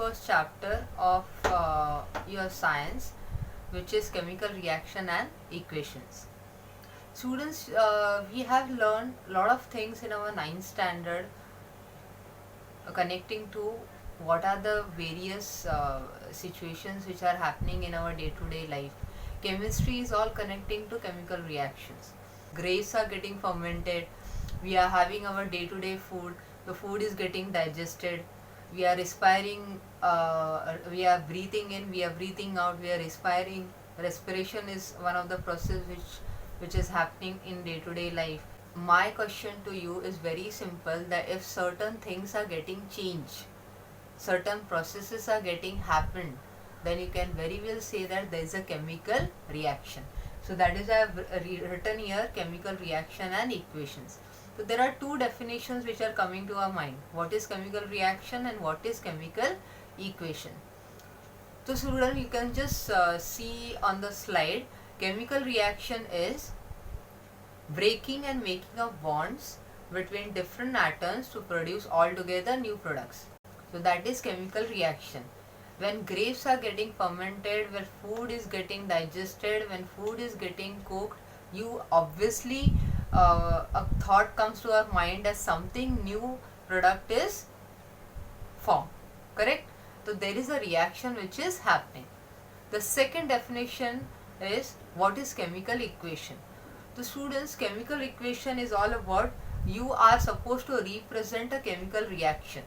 first chapter of your science, which is chemical reaction and equations. Students, we have learned a lot of things in our 9th standard connecting to what are the various situations which are happening in our day-to-day life. Chemistry is all connecting to chemical reactions. Grapes are getting fermented. We are having our day-to-day food. The food is getting digested. We are respiring. We are breathing in. We are breathing out. We are respiring. Respiration is one of the process which is happening in day-to-day life. My question to you is very simple, that if certain things are getting changed, certain processes are getting happened, then you can very well say that there is a chemical reaction. So that is I have written here chemical reaction and equations. So there are two definitions which are coming to our mind. What is chemical reaction and what is chemical equation? So student, you can just see on the slide, chemical reaction is breaking and making of bonds between different atoms to produce altogether new products. So that is chemical reaction. When grapes are getting fermented, when food is getting digested, when food is getting cooked, you obviously a thought comes to our mind as something new product is formed, correct? So there is a reaction which is happening. The second definition is what is chemical equation. The students, chemical equation is all about you are supposed to represent a chemical reaction.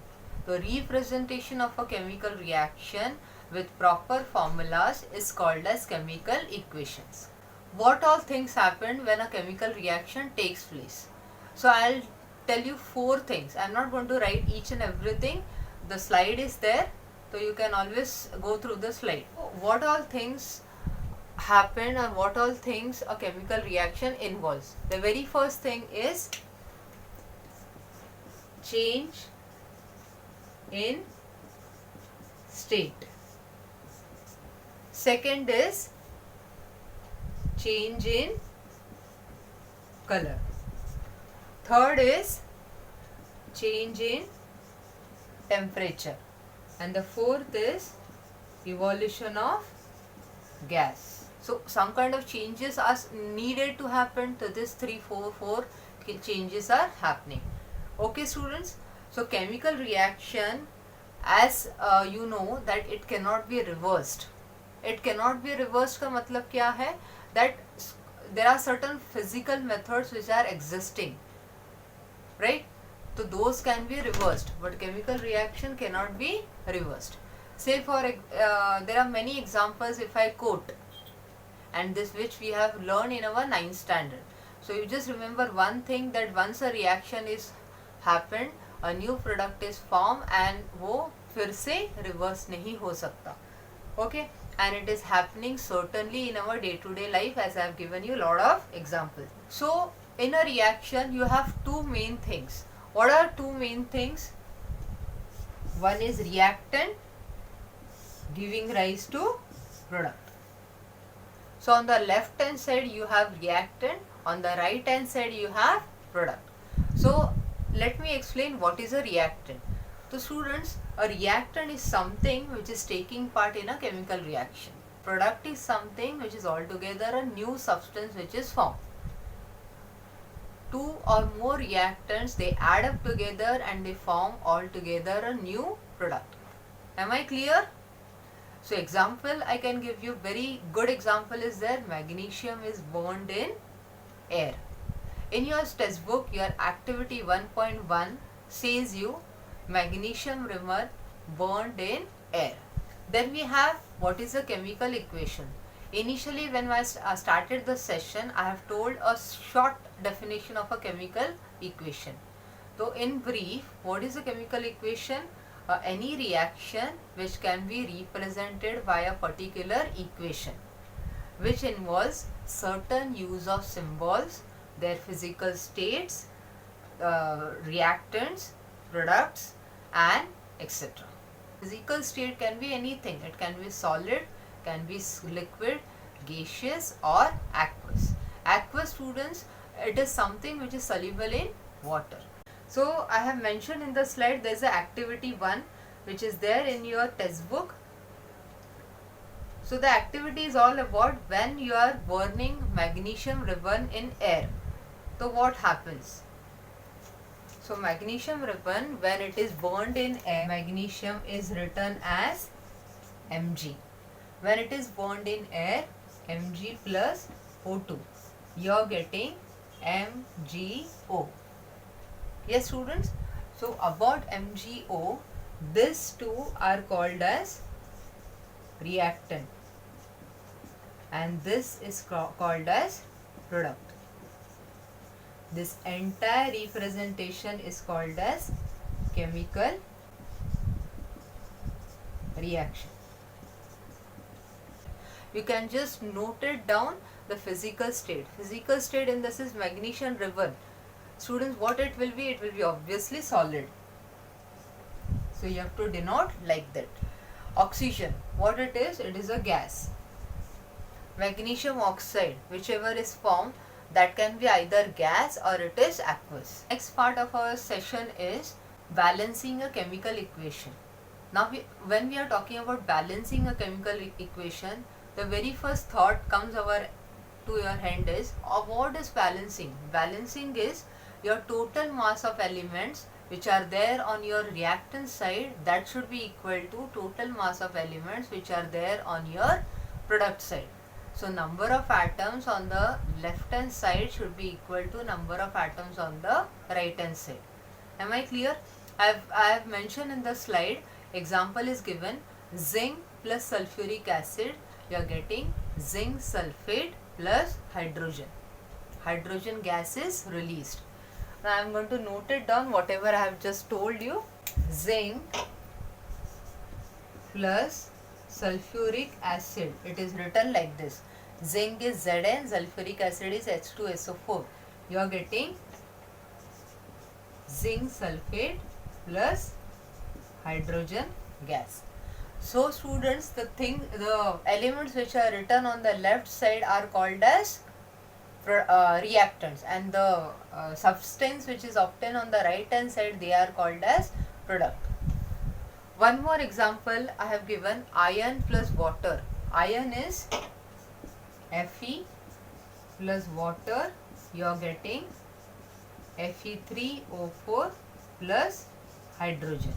The representation of a chemical reaction with proper formulas is called as chemical equations. What all things happen when a chemical reaction takes place? So I'll tell you 4 things. I'm not going to write each and everything. The slide is there, so you can always go through the slide. What all things happen and what all things a chemical reaction involves? The very first thing is change in state. Second is change in color. Third is change in temperature. And the fourth is evolution of gas. So some kind of changes are needed to happen. To this 4 changes are happening. Okay students, so chemical reaction, as you know that it cannot be reversed. It cannot be reversed का मतलब क्या है? That there are certain physical methods which are existing, right? So those can be reversed, but chemical reaction cannot be reversed. Say for there are many examples if I quote, and this which we have learned in our 9th standard. So you just remember one thing, that once a reaction is happened, a new product is formed and वो फिर से reverse नहीं हो सकता. Okay, and it is happening certainly in our day-to-day life, as I have given you a lot of examples. So in a reaction you have 2 main things. What are 2 main things? One is reactant giving rise to product. So on the left hand side you have reactant, on the right hand side you have product. So let me explain what is a reactant. So students, a reactant is something which is taking part in a chemical reaction. Product is something which is altogether a new substance which is formed. 2 or more reactants, they add up together and they form altogether a new product. Am I clear? So example I can give you, very good example is there. Magnesium is burned in air. In your textbook, your activity 1.1 says you magnesium rimmer burned in air. Then we have what is a chemical equation. Initially when I started the session, I have told a short definition of a chemical equation. So in brief, what is a chemical equation? Any reaction which can be represented by a particular equation, which involves certain use of symbols, their physical states, reactants, products, and etc. Physical state can be anything. It can be solid, can be liquid, gaseous, or aqueous. Aqueous, students, it is something which is soluble in water. So I have mentioned in the slide there is a activity 1. which is there in your textbook. So the activity is all about when you are burning magnesium ribbon in air. So what happens? So magnesium ribbon, when it is burned in air, magnesium is written as Mg. When it is burned in air, Mg plus O2, you are getting MgO. Yes students, so about MgO, these two are called as reactant and this is called as product. This entire representation is called as chemical reaction. You can just note it down, the physical state. Physical state in this is magnesium ribbon. Students, what it will be? It will be obviously solid. So you have to denote like that. Oxygen, what it is? It is a gas. Magnesium oxide, whichever is formed, that can be either gas or it is aqueous. Next part of our session is balancing a chemical equation. Now when we are talking about balancing a chemical equation, the very first thought comes to your hand is, what is balancing? Balancing is your total mass of elements which are there on your reactant side, that should be equal to total mass of elements which are there on your product side. So number of atoms on the left hand side should be equal to number of atoms on the right hand side. Am I clear? I have mentioned in the slide, example is given, zinc plus sulfuric acid, you are getting zinc sulfate plus hydrogen. Hydrogen gas is released. Now I am going to note it down, whatever I have just told you. Zinc plus sulfuric acid, it is written like this. Zinc is Zn, sulfuric acid is H2SO4. You are getting zinc sulfate plus hydrogen gas. So students, the elements which are written on the left side are called as reactants, and the substance which is obtained on the right hand side, they are called as product. One more example I have given, iron plus water. Iron is Fe plus water, you are getting Fe3O4 plus hydrogen.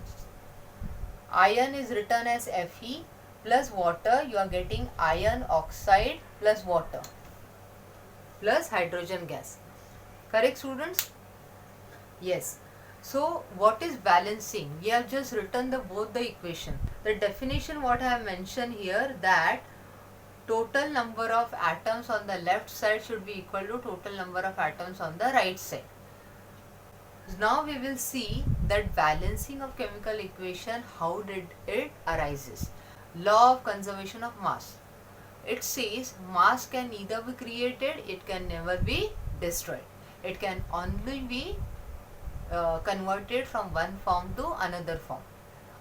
Iron is written as Fe plus water, you are getting iron oxide plus water plus hydrogen gas. Correct students? Yes. So what is balancing? We have just written both the equation. The definition what I have mentioned here, that total number of atoms on the left side should be equal to total number of atoms on the right side. Now we will see that balancing of chemical equation, how did it arises. Law of conservation of mass. It says mass can neither be created, it can never be destroyed. It can only be converted from one form to another form.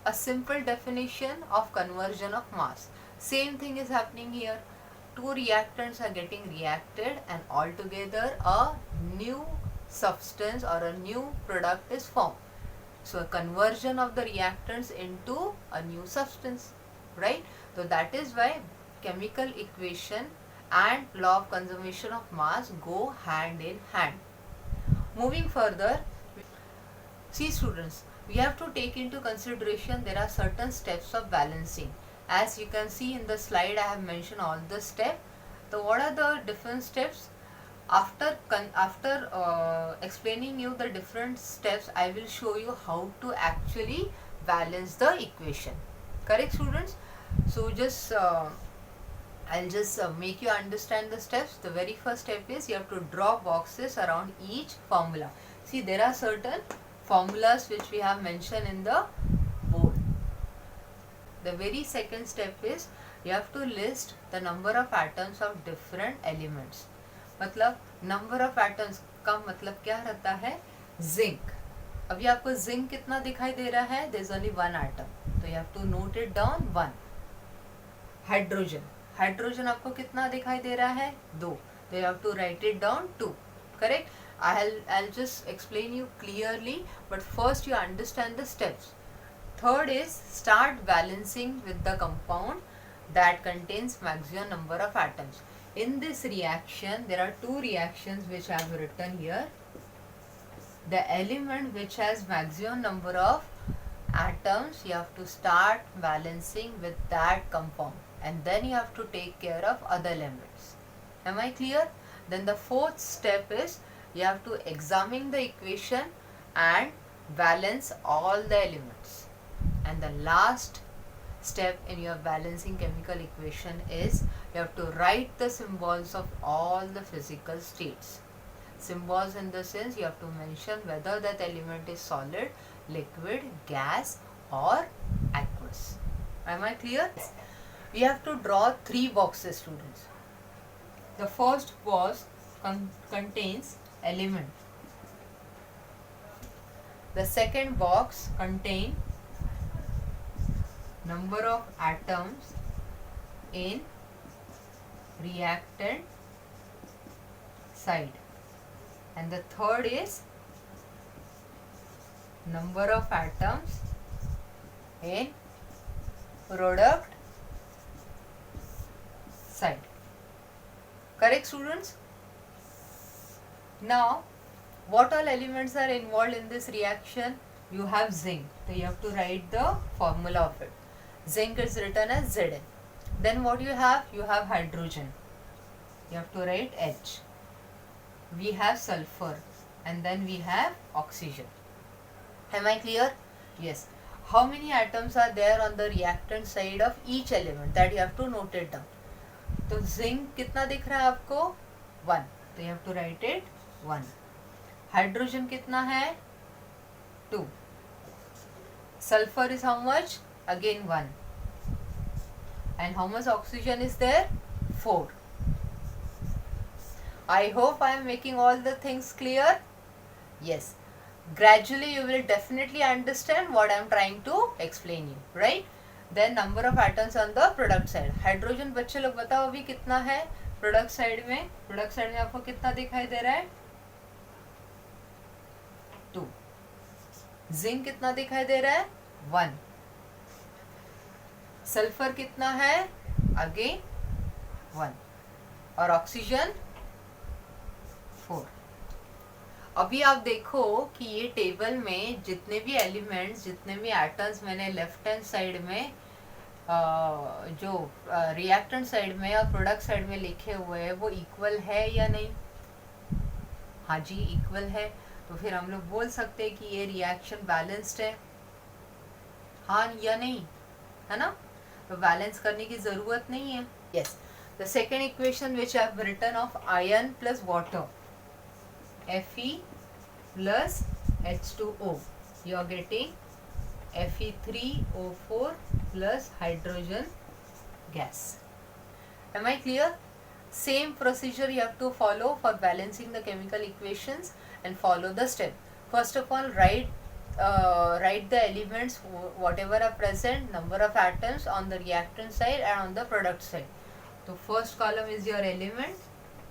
A simple definition of conversion of mass. Same thing is happening here. Two reactants are getting reacted and altogether a new substance or a new product is formed. So a conversion of the reactants into a new substance, right? So that is why chemical equation and law of conservation of mass go hand in hand. Moving further, see students, we have to take into consideration there are certain steps of balancing. As you can see in the slide, I have mentioned all the steps. So what are the different steps? After explaining you the different steps, I will show you how to actually balance the equation. Correct students? So just I'll just make you understand the steps. The very first step is you have to draw boxes around each formula. See, there are certain formulas which we have mentioned in the board. The very second step is you have to list the number of atoms of different elements. मतलब number of atoms का मतलब क्या रहता है? Zinc. अभी आपको zinc कितना दिखाई दे रहा है? There is only one atom, तो you have to note it down 1. Hydrogen, hydrogen आपको कितना दिखाई दे रहा है? 2, तो you have to write it down 2. Correct? I'll just explain you clearly, but first you understand the steps. third is start balancing with the compound that contains maximum number of atoms. In this reaction, there are two reactions which I have written here. The element which has maximum number of atoms, you have to start balancing with that compound, and then you have to take care of other elements. Am I clear? Then the fourth step is you have to examine the equation and balance all the elements. And the last step in your balancing chemical equation is you have to write the symbols of all the physical states. Symbols in the sense you have to mention whether that element is solid, liquid, gas or aqueous. Am I clear? We have to draw three boxes, students. The first box contains element. The second box contains number of atoms in reactant side, and the third is number of atoms in product side. Correct, students? Now, what all elements are involved in this reaction? You have zinc, so you have to write the formula of it. Zinc is written as Zn. Then what you have? You have hydrogen. You have to write H. We have sulfur, and then we have oxygen. Am I clear? Yes. How many atoms are there on the reactant side of each element? That you have to note it down. तो zinc कितना दिख रहा है आपको? 1. तो you have to write it 1. Hydrogen कितना है? 2. Sulfur is how much? Again 1. And how much oxygen is there? 4. I hope I am making all the things clear. Yes. Gradually you will definitely understand what I am trying to explain you, right? Then number of atoms on the product side. Hydrogen बच्चे लोग बताओ अभी कितना है product side में? Product side में आपको कितना दिखाई दे रहा है? 2. जिंक कितना दिखाई दे रहा है? 1. सल्फर कितना है? अगेन 1. और ऑक्सीजन 4. अभी आप देखो कि ये टेबल में जितने भी एलिमेंट्स, जितने भी एटम्स मैंने लेफ्ट हैंड साइड में जो रिएक्टेंट साइड में और प्रोडक्ट साइड में लिखे हुए हैं वो इक्वल है या नहीं? हाँ जी, इक्वल है. तो फिर हम लोग बोल सकते हैं कि ये रिएक्शन बैलेंस्ड है. हाँ या नहीं, है ना? तो बैलेंस करने की जरूरत नहीं है. Yes. The second equation which I have written of iron plus water, Fe plus H2O, you are getting Fe3O4 plus hydrogen gas. Am I clear? Same procedure you have to follow for balancing the chemical equations and follow the step. First of all, write the elements whatever are present, number of atoms on the reactant side and on the product side. So first column is your element,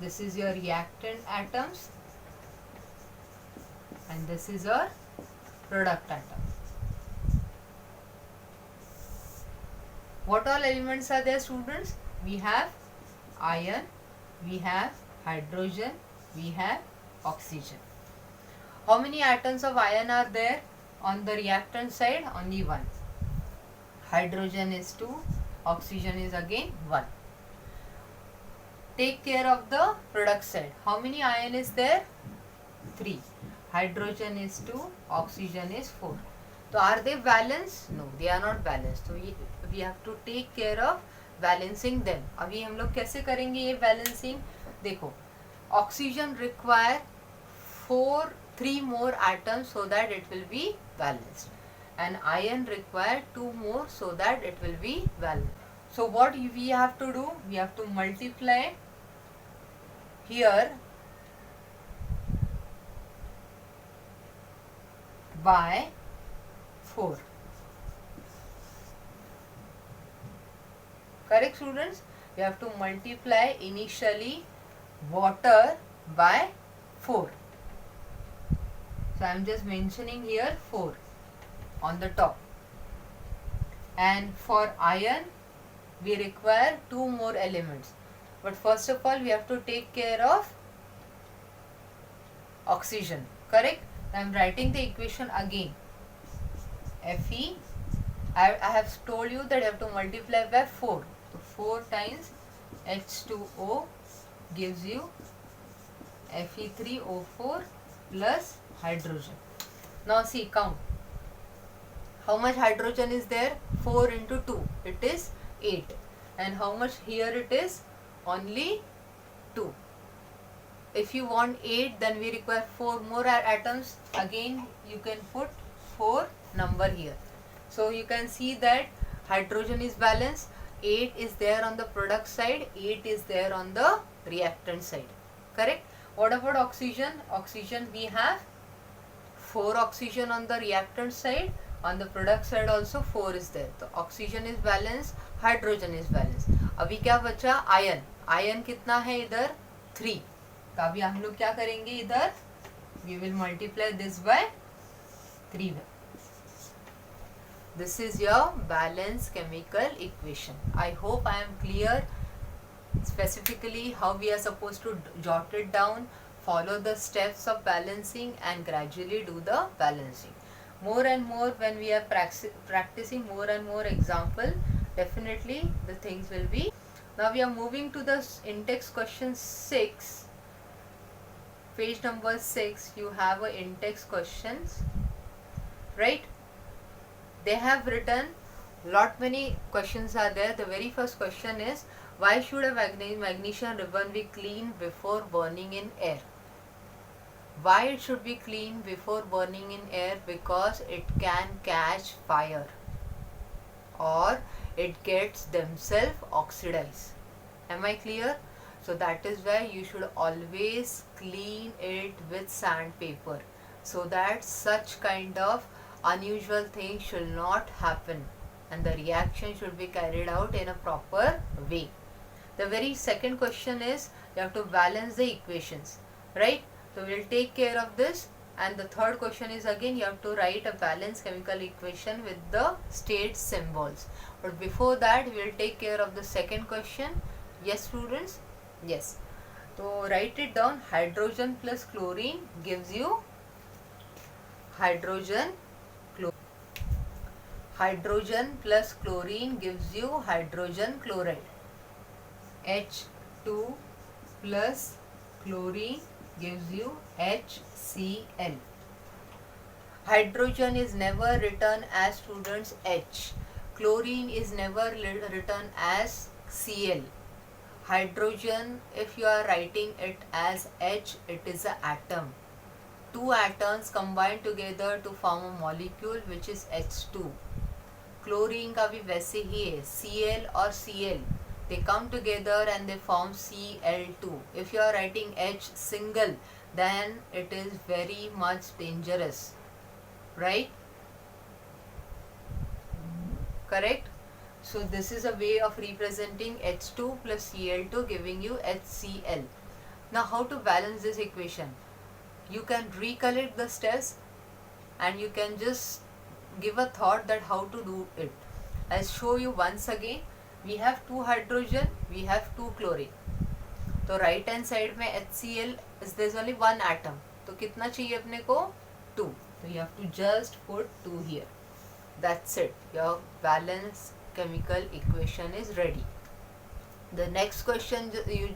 this is your reactant atoms, and this is your product atom. What all elements are there, students? We have iron, we have hydrogen, we have oxygen. How many atoms of iron are there on the reactant side? Only 1. Hydrogen is 2, oxygen is again 1. Take care of the product side. How many iron is there? 3. Hydrogen is 2, oxygen is 4. So are they balanced? No, they are not balanced. So we have to take care of balancing them. अभी हम लोग कैसे करेंगे ये balancing? देखो, oxygen require 3 more atoms so that it will be balanced, and iron require 2 more so that it will be balanced. So what we have to do? We have to multiply here by 4. Correct, students? We have to multiply initially water by 4. So I am just mentioning here 4 on the top. and for iron we require 2 more elements. But first of all we have to take care of oxygen, correct? I am writing the equation again. Fe, I have told you that you have to multiply by 4. So 4 times H2O gives you Fe3O4 plus hydrogen. Now see, count. How much hydrogen is there? 4 into 2. It is 8. And how much here it is? Only 2. If you want 8, then we require 4 more atoms. Again, you can put 4 number here. So you can see that hydrogen is balanced. 8 is there on the product side. 8 is there on the reactant side. Correct? What about oxygen? Oxygen, we have 4 oxygen on the reactant side. On the product side also 4 is there. So oxygen is balanced, hydrogen is balanced. अभी क्या बचा? Ion. Ion कितना है इधर? 3. तो अभी हम लोग क्या करेंगे इधर? We will multiply this by 3. This is your balanced chemical equation. I hope I am clear specifically how we are supposed to jot it down, follow the steps of balancing and gradually do the balancing. More and more when we are practicing more and more example, definitely the things will be. Now we are moving to the in-text question 6. Page number 6, you have a in-text questions, right? They have written lot many questions are there. The very first question is, why should a magnesium ribbon be cleaned before burning in air? Why it should be cleaned before burning in air? Because it can catch fire or it gets themselves oxidized. Am I clear? So that is why you should always clean it with sandpaper, so that such kind of unusual things should not happen and the reaction should be carried out in a proper way. The very second question is, you have to balance the equations, right? So we will take care of this. And the third question is, again you have to write a balanced chemical equation with the state symbols. But before that we will take care of the second question. Yes students? Yes. So write it down. Hydrogen plus chlorine gives you hydrogen plus chlorine gives you hydrogen chloride. H2 plus chlorine gives you HCl. Hydrogen is never written as students H. Chlorine is never written as Cl. Hydrogen, if you are writing it as H, it is an atom. 2 atoms combine together to form a molecule which is H2. Chlorine का भी वैसे ही है, Cl और Cl. They come together and they form Cl2. If you are writing H single, then it is very much dangerous, right? Correct? So this is a way of representing H2 plus Cl2 giving you HCl. Now how to balance this equation? You can recollect the steps and you can just give a thought that how to do it. I'll show you once again. We have 2 hydrogen, we have 2 chlorine. तो right hand side में HCl is there's only 1 atom. तो कितना चाहिए अपने को? 2. So you have to just put 2 here. That's it. Your balanced chemical equation is ready. The next question you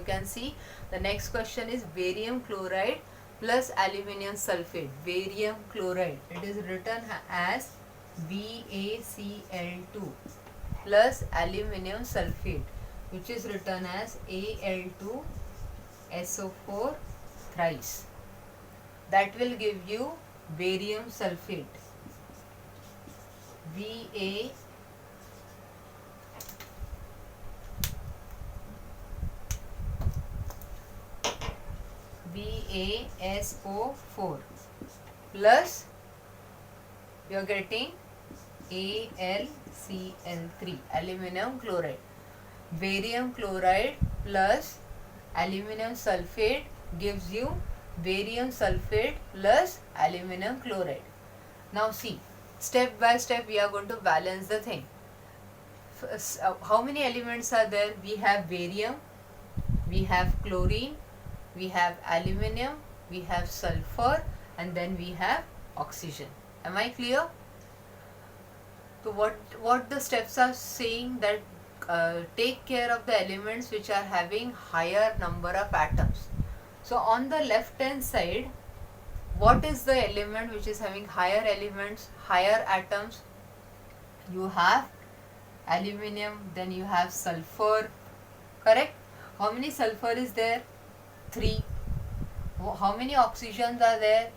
can see. The next question is barium chloride plus aluminium sulfate. Barium chloride. It is written as BaCl2 plus aluminium sulfate, which is written as Al2SO4 thrice. That will give you barium sulfate. BaSO4 plus you are getting AlCl3, aluminum chloride. Barium chloride plus aluminum sulfate gives you barium sulfate plus aluminum chloride. Now see, Step by step we are going to balance the thing. How many elements are there? We have barium, we have chlorine, we have aluminum, we have sulfur, and then we have oxygen. Am I clear? So what the steps are saying, that take care of the elements which are having higher number of atoms. So on the left hand side, what is the element which is having higher elements, higher atoms? You have aluminum, then you have sulfur, correct? How many sulfur is there? 3. How many oxygens are there?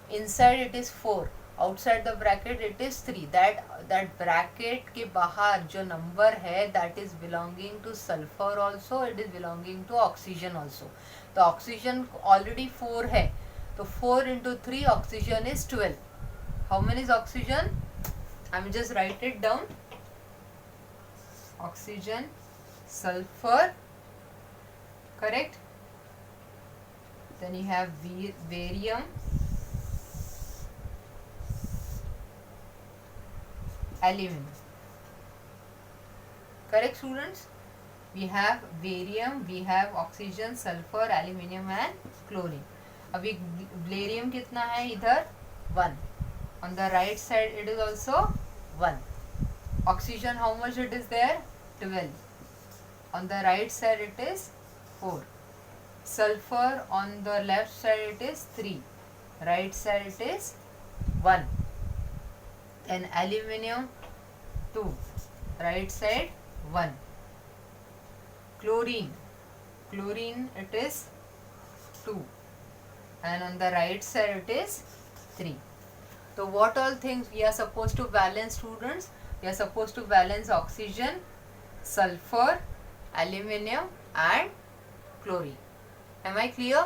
Inside it is 4, outside the bracket it is 3. That bracket के बाहर जो number है, that is belonging to sulfur also, it is belonging to oxygen also. The oxygen already 4 है, तो 4 into 3, oxygen is 12. How many is oxygen? I will just write it down. Oxygen, sulfur, correct? Then you have barium, aluminum. Correct students? We have barium, we have oxygen, sulfur, aluminum and chlorine. अभी barium कितना है इधर? 1. On the right side it is also 1. Oxygen, how much it is there? 12. On the right side it is 4. Sulfur on the left side it is 3. Right side it is 1. Then aluminum 2. Right side 1. Chlorine it is 2. And on the right side it is 3. So what all things we are supposed to balance, students? We are supposed to balance oxygen, sulfur, aluminum and chlorine. Am I clear?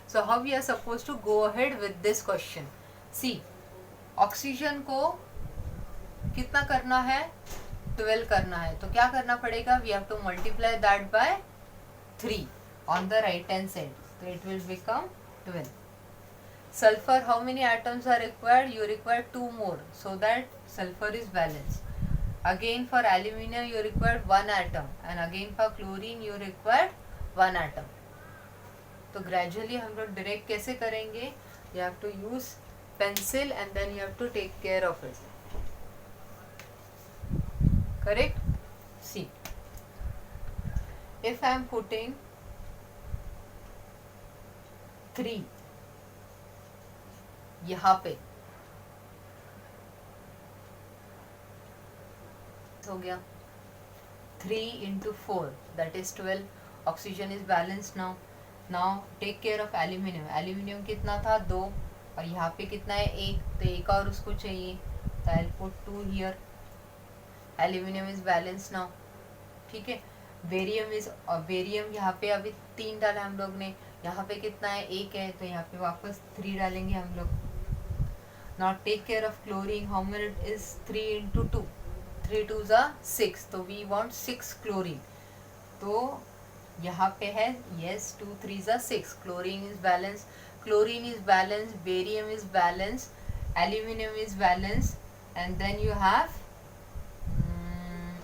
So how we are supposed to go ahead with this question? See, oxygen को कितना करना है? 12 करना है. तो क्या करना पड़ेगा? We have to multiply that by 3 on the right hand side. So it will become 12. Sulfur, how many atoms are required? You require 2 more, so that sulfur is balanced. Again for aluminum you require 1 atom, and again for chlorine you require 1 atom. तो gradually हम लोग direct कैसे करेंगे? You have to use pencil and then you have to take care of it. Correct? See, if I am putting 3 यहाँ पे हो गया, 3 into 4 that is 12. Oxygen is balanced now. Now take care of aluminum. Aluminum कितना था? 2. और यहाँ पे कितना है? 1. तो 1 और उसको चाहिए, तो I'll put 2 here. Aluminum is balanced now. ठीक है. बेरियम यहाँ पे अभी 3 डाला हम लोग ने. यहाँ पे कितना है? 1 है, तो यहाँ पे वापस 3 डालेंगे हम लोग. Now take care of chlorine. How many is 3 into 2? 3 2s are 6. तो we want 6 chlorine. तो यहाँ पे है yes 2 3s are 6. Chlorine is balanced. Chlorine is balanced. Barium is balanced. Aluminum is balanced. And then you have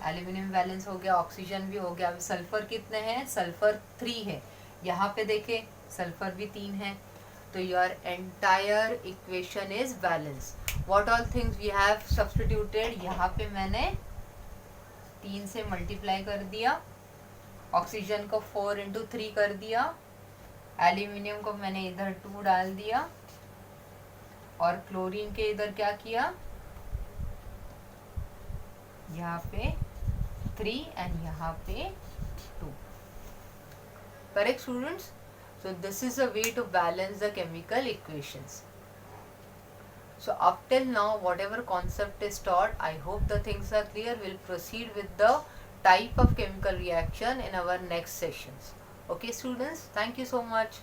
aluminium balance हो गया, oxygen भी हो गया. अभी सल्फर कितने हैं? सल्फर 3 है. यहाँ पे देखें सल्फर भी 3 है. तो your entire equation is balance. What all things we have substituted? यहाँ पे मैंने 3 से मल्टीप्लाई कर दिया. ऑक्सीजन को 4 into 3 कर दिया. एल्यूमिनियम को मैंने इधर 2 डाल दिया. और क्लोरीन के इधर क्या किया? यहाँ पे 3 and यहाँ पे 2. Correct students? So this is a way to balance the chemical equations. So up till now whatever concept is taught, I hope the things are clear. We'll proceed with the type of chemical reaction in our next sessions. Okay students, thank you so much.